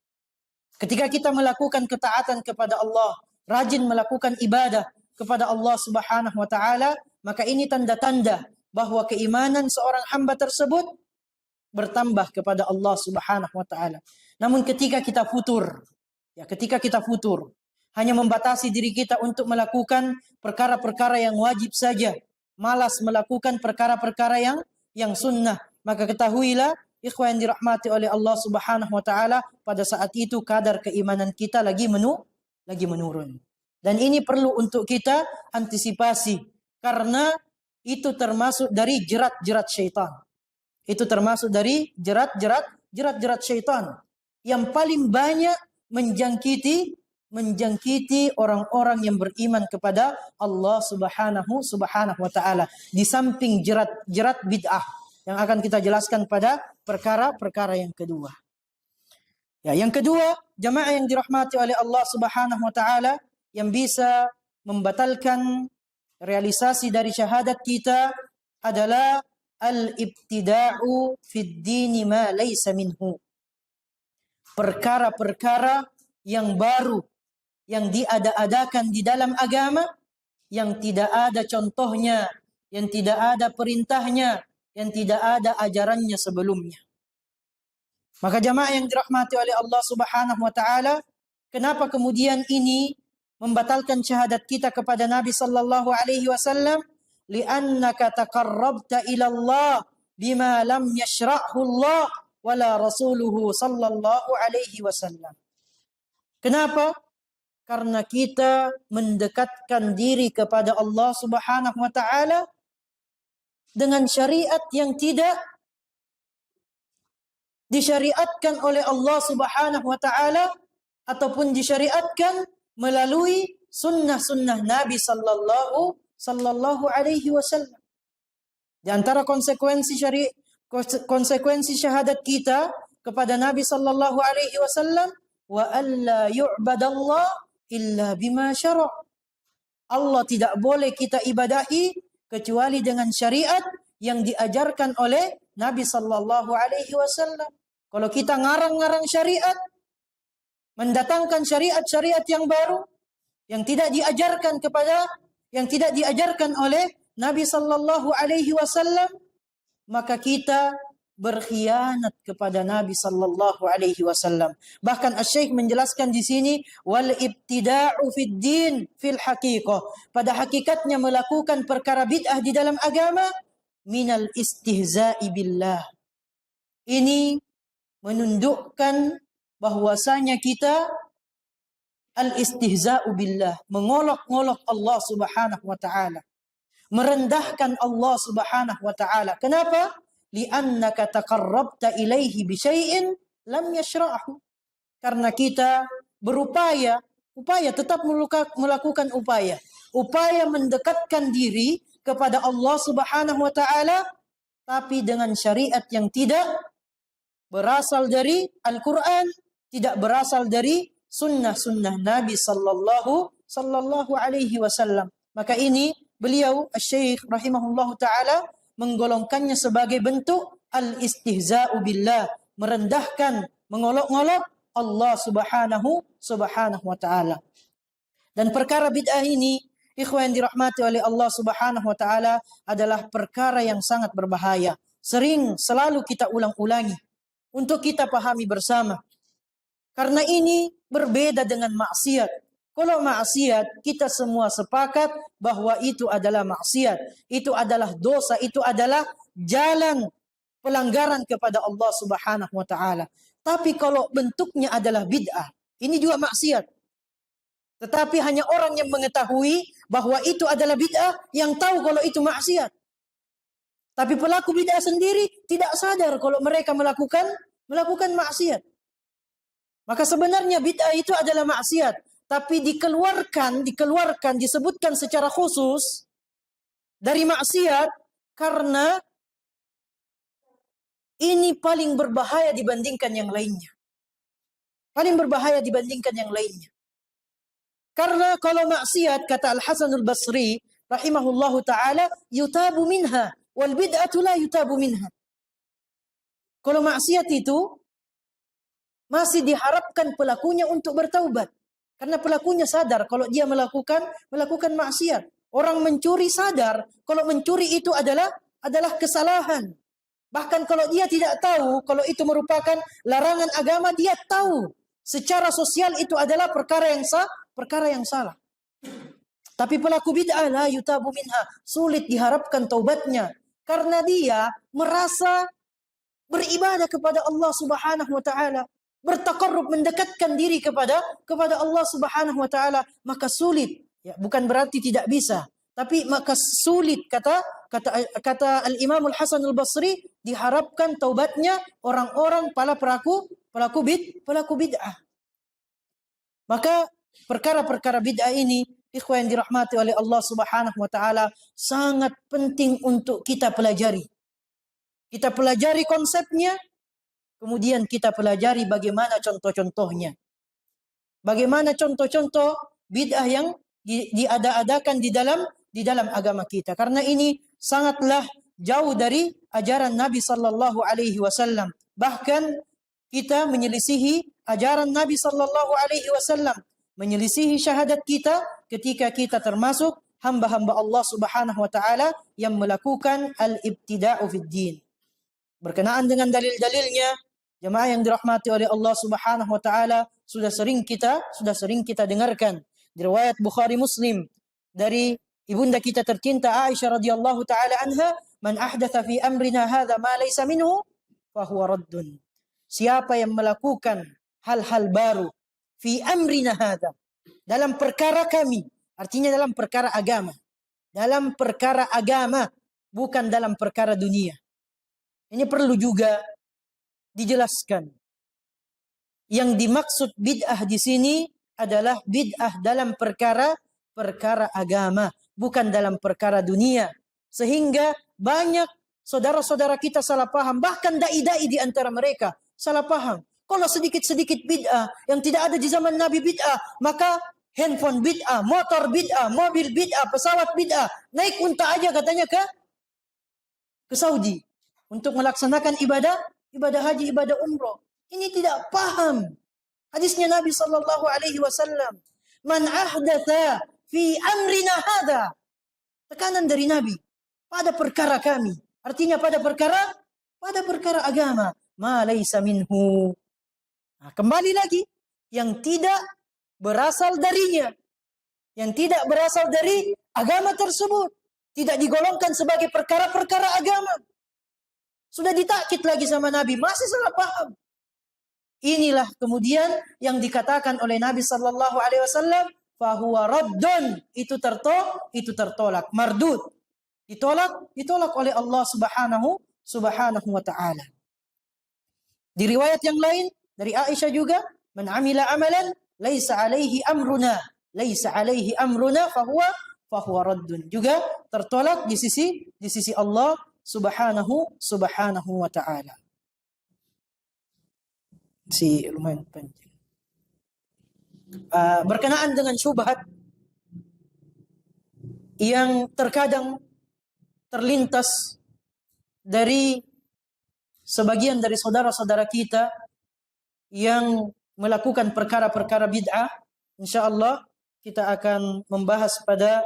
Ketika kita melakukan ketaatan kepada Allah, rajin melakukan ibadah kepada Allah Subhanahu wa taala, maka ini tanda-tanda bahwa keimanan seorang hamba tersebut bertambah kepada Allah Subhanahu wa taala. Namun ketika kita futur, hanya membatasi diri kita untuk melakukan perkara-perkara yang wajib saja, malas melakukan perkara-perkara yang sunnah, maka ketahuilah ikhwan yang dirahmati oleh Allah Subhanahu wa taala, pada saat itu kadar keimanan kita lagi menurun. Dan ini perlu untuk kita antisipasi, karena itu termasuk dari jerat-jerat syaitan. Itu termasuk dari jerat-jerat syaitan yang paling banyak menjangkiti orang-orang yang beriman kepada Allah Subhanahu wa taala, di samping jerat bid'ah yang akan kita jelaskan pada perkara-perkara yang kedua. Ya, yang kedua, jamaah yang dirahmati oleh Allah Subhanahu wa taala, yang bisa membatalkan realisasi dari syahadat kita adalah al-ibtida'u fid dini ma laysa minhu. Perkara-perkara yang baru, yang diada-adakan di dalam agama, yang tidak ada contohnya, yang tidak ada perintahnya, yang tidak ada ajarannya sebelumnya. Maka jamaah yang dirahmati oleh Allah Subhanahu wa taala, kenapa kemudian ini membatalkan syahadat kita kepada Nabi sallallahu alaihi wasallam? Li'annaka taqarrabta ila Allah bima lam yashra'hu Allah wala rasuluhu sallallahu alaihi wasallam. Kenapa? Karena kita mendekatkan diri kepada Allah Subhanahu wa taala dengan syariat yang tidak disyariatkan oleh Allah Subhanahu wa taala, ataupun disyariatkan melalui sunnah-sunnah Nabi sallallahu alaihi wasallam. Di antara konsekuensi syahadat kita kepada Nabi sallallahu alaihi wasallam, wa alla yu'badallah illa bima syara'. Allah tidak boleh kita ibadahi kecuali dengan syariat yang diajarkan oleh Nabi sallallahu alaihi wasallam. Kalau kita ngarang-ngarang syariat, mendatangkan syariat-syariat yang baru yang tidak diajarkan oleh Nabi sallallahu alaihi wasallam, maka kita berkhianat kepada Nabi sallallahu alaihi wasallam. Bahkan Asy-Syaikh menjelaskan di sini wal ibtida'u fid din fil haqiqah. Pada hakikatnya melakukan perkara bid'ah di dalam agama minal istihza'i billah. Ini menunjukkan bahwasanya kita al-istihza'u billah, mengolok-ngolok Allah Subhanahu wa taala, merendahkan Allah Subhanahu wa taala. Kenapa? Li'annaka taqarrabta ilaihi bi syai'in lam yashra'hu. Karena kita berupaya tetap melakukan upaya mendekatkan diri kepada Allah Subhanahu wa taala, tapi dengan syariat yang tidak berasal dari Al-Quran, tidak berasal dari sunnah Nabi sallallahu alaihi wasallam. Maka ini beliau Asy-Syaikh rahimahullahu taala menggolongkannya sebagai bentuk al-istihza'u billah, merendahkan, mengolok-ngolok Allah subhanahu wa taala. Dan perkara bid'ah ini, ikhwan yang dirahmati oleh Allah Subhanahu wa taala, adalah perkara yang sangat berbahaya. Selalu kita ulang-ulangi untuk kita pahami bersama. Karena ini berbeda dengan maksiat. Kalau maksiat, kita semua sepakat bahwa itu adalah maksiat. Itu adalah dosa, itu adalah jalan pelanggaran kepada Allah Subhanahu wa taala. Tapi kalau bentuknya adalah bid'ah, ini juga maksiat. Tetapi hanya orang yang mengetahui bahwa itu adalah bid'ah yang tahu kalau itu maksiat. Tapi pelaku bid'ah sendiri tidak sadar kalau mereka melakukan maksiat. Maka sebenarnya bid'ah itu adalah maksiat, tapi dikeluarkan, disebutkan secara khusus dari maksiat karena ini paling berbahaya dibandingkan yang lainnya. Karena kalau maksiat, kata Al-Hasan Al-Basri rahimahullahu taala, yutabu minha wal bid'atu la yutabu minha. Kalau maksiat itu masih diharapkan pelakunya untuk bertaubat. Karena pelakunya sadar kalau dia melakukan maksiat. Orang mencuri sadar kalau mencuri itu adalah kesalahan. Bahkan kalau dia tidak tahu kalau itu merupakan larangan agama, dia tahu secara sosial itu adalah perkara yang salah. Tapi pelaku bid'ah la yutabu minha, sulit diharapkan taubatnya karena dia merasa beribadah kepada Allah Subhanahu wa taala, bertaqarrub, mendekatkan diri kepada Allah Subhanahu wa taala, maka sulit. Ya, bukan berarti tidak bisa, tapi maka sulit kata Al-Imam Al-Hasan Al-Basri, diharapkan taubatnya orang-orang para pelaku bid'ah. Maka perkara-perkara bid'ah ini, ikhwan yang dirahmati oleh Allah Subhanahu wa taala, sangat penting untuk kita pelajari. Kita pelajari konsepnya, kemudian kita pelajari bagaimana contoh-contohnya. Bagaimana contoh-contoh bid'ah yang diada-adakan di dalam agama kita. Karena ini sangatlah jauh dari ajaran Nabi sallallahu alaihi wasallam. Bahkan kita menyelisihi ajaran Nabi sallallahu alaihi wasallam, menyelisihi syahadat kita ketika kita termasuk hamba-hamba Allah Subhanahu wa taala yang melakukan al-ibtida'u fid din. Berkenaan dengan dalil-dalilnya, jemaah yang dirahmati oleh Allah Subhanahu wa taala, sudah sering kita dengarkan di riwayat Bukhari Muslim dari ibunda kita tercinta Aisyah radhiyallahu taala anha, man ahdatha fi amrina hadza ma laysa minhu fa huwa raddun. Siapa yang melakukan hal-hal baru fi amrina hadza, dalam perkara kami, artinya dalam perkara agama. Dalam perkara agama, bukan dalam perkara dunia. Ini perlu juga dijelaskan. Yang dimaksud bid'ah di sini adalah bid'ah dalam perkara agama, bukan dalam perkara dunia. Sehingga banyak saudara-saudara kita salah paham, bahkan dai-dai di antara mereka salah paham. Kalau sedikit-sedikit bid'ah yang tidak ada di zaman Nabi bid'ah, maka handphone bid'ah, motor bid'ah, mobil bid'ah, pesawat bid'ah, naik unta aja katanya ke Saudi untuk melaksanakan ibadah haji, ibadah umroh. Ini tidak paham hadisnya Nabi sallallahu alaihi wasallam. Man ahdatha fi amrina hadha. Tekanan dari Nabi pada perkara kami. Artinya pada perkara agama. Ma laysa minhu. Nah, kembali lagi, yang tidak berasal darinya. Yang tidak berasal dari agama tersebut. Tidak digolongkan sebagai perkara-perkara agama. Sudah ditakkid lagi sama Nabi, masih salah paham. Inilah kemudian yang dikatakan oleh Nabi sallallahu alaihi wasallam, fahuwa raddun, itu tertolak, mardud. Ditolak oleh Allah Subhanahu wa taala. Di riwayat yang lain dari Aisyah juga, man amila amalan laisa alaihi amruna fahuwa raddun. Juga tertolak di sisi Allah Subhanahu wa taala. Lumayan panjang. Berkenaan dengan syubhat yang terkadang terlintas dari sebagian dari saudara-saudara kita yang melakukan perkara-perkara bid'ah, insyaallah kita akan membahas pada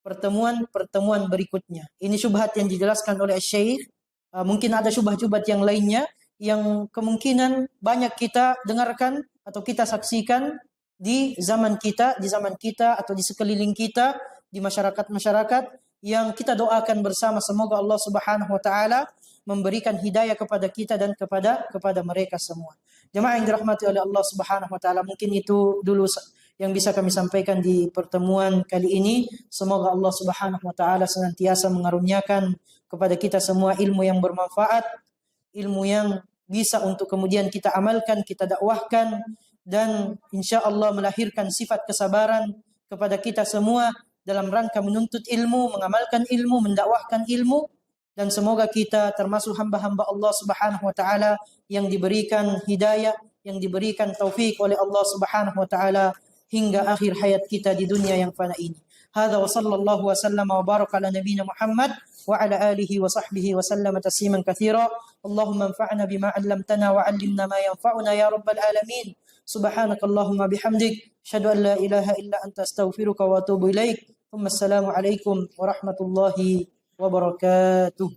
pertemuan berikutnya. Ini syubhat yang dijelaskan oleh Syekh. Mungkin ada syubhat-syubhat yang lainnya yang kemungkinan banyak kita dengarkan atau kita saksikan di zaman kita atau di sekeliling kita, di masyarakat yang kita doakan bersama, semoga Allah Subhanahu wa taala memberikan hidayah kepada kita dan kepada mereka semua. Jemaah yang dirahmati oleh Allah Subhanahu wa taala, mungkin itu dulu yang bisa kami sampaikan di pertemuan kali ini. Semoga Allah Subhanahu wa taala senantiasa mengaruniakan kepada kita semua ilmu yang bermanfaat, ilmu yang bisa untuk kemudian kita amalkan, kita dakwahkan, dan insya Allah melahirkan sifat kesabaran kepada kita semua dalam rangka menuntut ilmu, mengamalkan ilmu, mendakwahkan ilmu. Dan semoga kita termasuk hamba-hamba Allah Subhanahu wa taala yang diberikan hidayah, yang diberikan taufik oleh Allah Subhanahu wa taala hingga akhir hayat kita di dunia yang fana ini. Hadza wa sallallahu wa sallama wa baraka ala nabiyyina Muhammad wa ala alihi wa sahbihi wa sallama tasliman katsira. Allahumma anfa'na bima 'allamtana wa 'allimna ma yanfa'una ya rabbal alamin. Subhanakallahumma bihamdik, asyhadu an la ilaha illa anta astaghfiruka wa atubu ilaik. Assalamu alaikum warahmatullahi wabarakatuh.